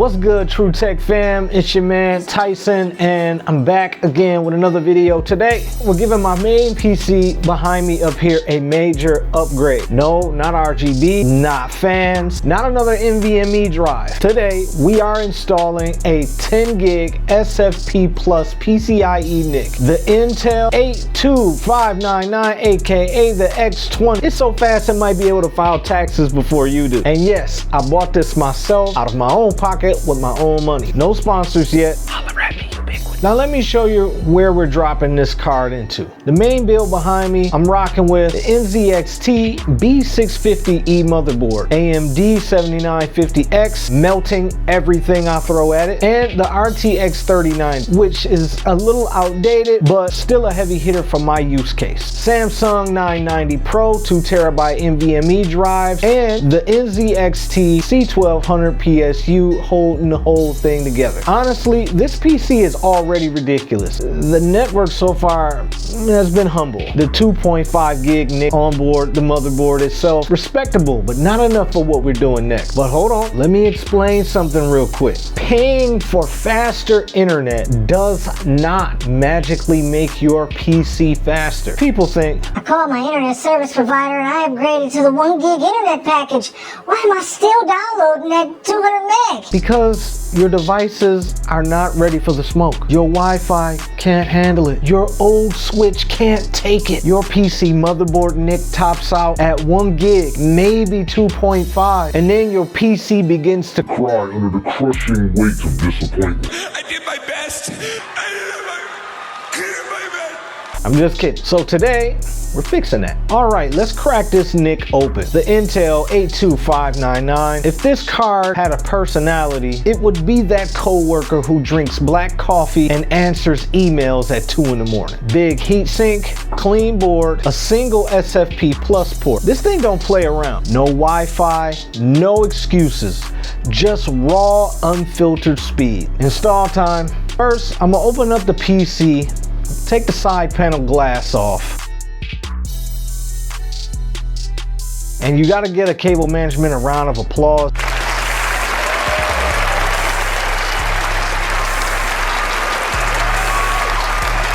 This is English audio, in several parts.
What's good, True Tech fam? It's your man Tyson, and I'm back again with another video. Today we're giving my main PC behind me up here a major upgrade. No, not RGB, not fans, not another NVMe drive. Today we are installing a 10 gig SFP Plus PCIe NIC, the Intel 82599, aka the X20. It's so fast it might be able to file taxes before you do. And yes, I bought this myself out of my own pocket with my own money. No sponsors yet. Holler at me, you big one. Now let me show you where we're dropping this card into. The main build behind me, I'm rocking with the NZXT B650E motherboard, AMD 7950X, melting everything I throw at it, and the RTX 39, which is a little outdated, but still a heavy hitter for my use case. Samsung 990 Pro 2TB NVMe drive, and the NZXT C1200 PSU holding the whole thing together. Honestly, this PC is already ridiculous. The network so far has been humble. The 2.5 gig NIC onboard, the motherboard itself, respectable, but not enough for what we're doing next. But hold on, let me explain something real quick. Paying for faster internet does not magically make your PC faster. People think, I called my internet service provider and I upgraded to the 1 gig internet package. Why am I still downloading that 200 meg? Because your devices are not ready for the smoke. Your Wi-Fi can't handle it. Your old switch can't take it. Your PC motherboard NIC tops out at 1 gig, maybe 2.5, and then your PC begins to cry under the crushing weight of disappointment. I did my best. I'm just kidding. So today, we're fixing that. All right, let's crack this NIC open. The Intel 82599. If this card had a personality, it would be that coworker who drinks black coffee and answers emails at 2 in the morning. Big heatsink, clean board, a single SFP Plus port. This thing don't play around. No Wi-Fi, no excuses. Just raw, unfiltered speed. Install time. First, I'm gonna open up the PC, take the side panel glass off. And you gotta get a cable management a round of applause.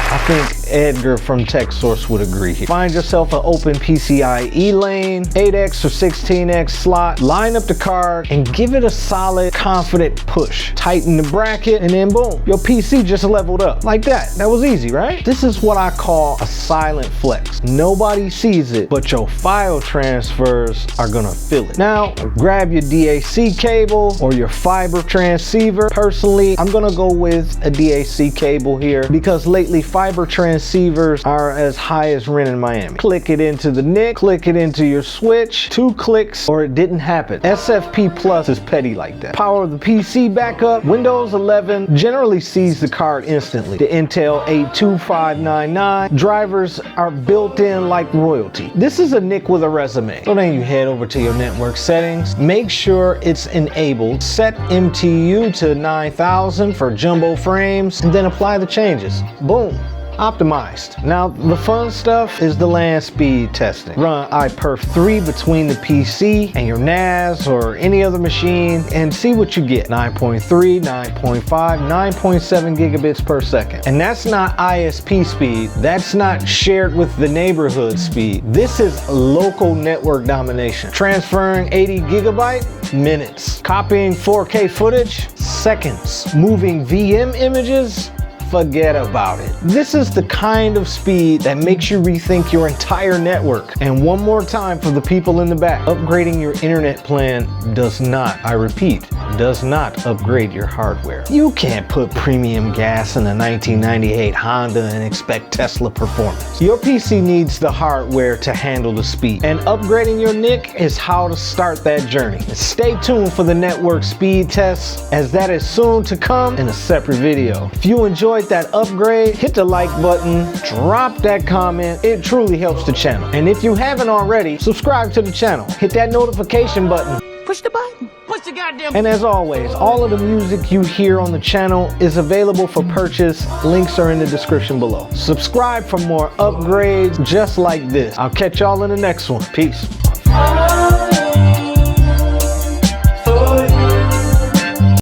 I think Edgar from TechSource would agree here. Find yourself an open PCIe lane, 8X or 16X slot, line up the card and give it a solid, confident push. Tighten the bracket and then boom, your PC just leveled up. Like that. That was easy, right? This is what I call a silent flex. Nobody sees it, but your file transfers are gonna feel it. Now, grab your DAC cable or your fiber transceiver. Personally, I'm gonna go with a DAC cable here because lately fiber transceivers are as high as rent in Miami. Click it into the NIC, click it into your switch, 2 clicks or it didn't happen. SFP Plus is petty like that. Power the PC back up. Windows 11 generally sees the card instantly. The Intel 82599 drivers are built in like royalty. This is a NIC with a resume. So then you head over to your network settings, make sure it's enabled, set MTU to 9000 for jumbo frames, and then apply the changes. Boom. Optimized. Now the fun stuff is the LAN speed testing. Run iPerf 3 between the PC and your NAS or any other machine and see what you get. 9.3, 9.5, 9.7 gigabits per second. And that's not ISP speed. That's not shared with the neighborhood speed. This is local network domination. Transferring 80 gigabyte, minutes. Copying 4K footage, seconds. Moving VM images, forget about it. This is the kind of speed that makes you rethink your entire network. And one more time for the people in the back, upgrading your internet plan does not, I repeat, does not upgrade your hardware. You can't put premium gas in a 1998 Honda and expect Tesla performance. Your PC needs the hardware to handle the speed. And upgrading your NIC is how to start that journey. Stay tuned for the network speed tests, as that is soon to come in a separate video. If you enjoyed that upgrade, hit the like button, drop that comment. It truly helps the channel. And if you haven't already, subscribe to the channel. Hit that notification button. Push the button. Push the goddamn. And as always, all of the music you hear on the channel is available for purchase. Links are in the description below. Subscribe for more upgrades just like this. I'll catch y'all in the next one. Peace.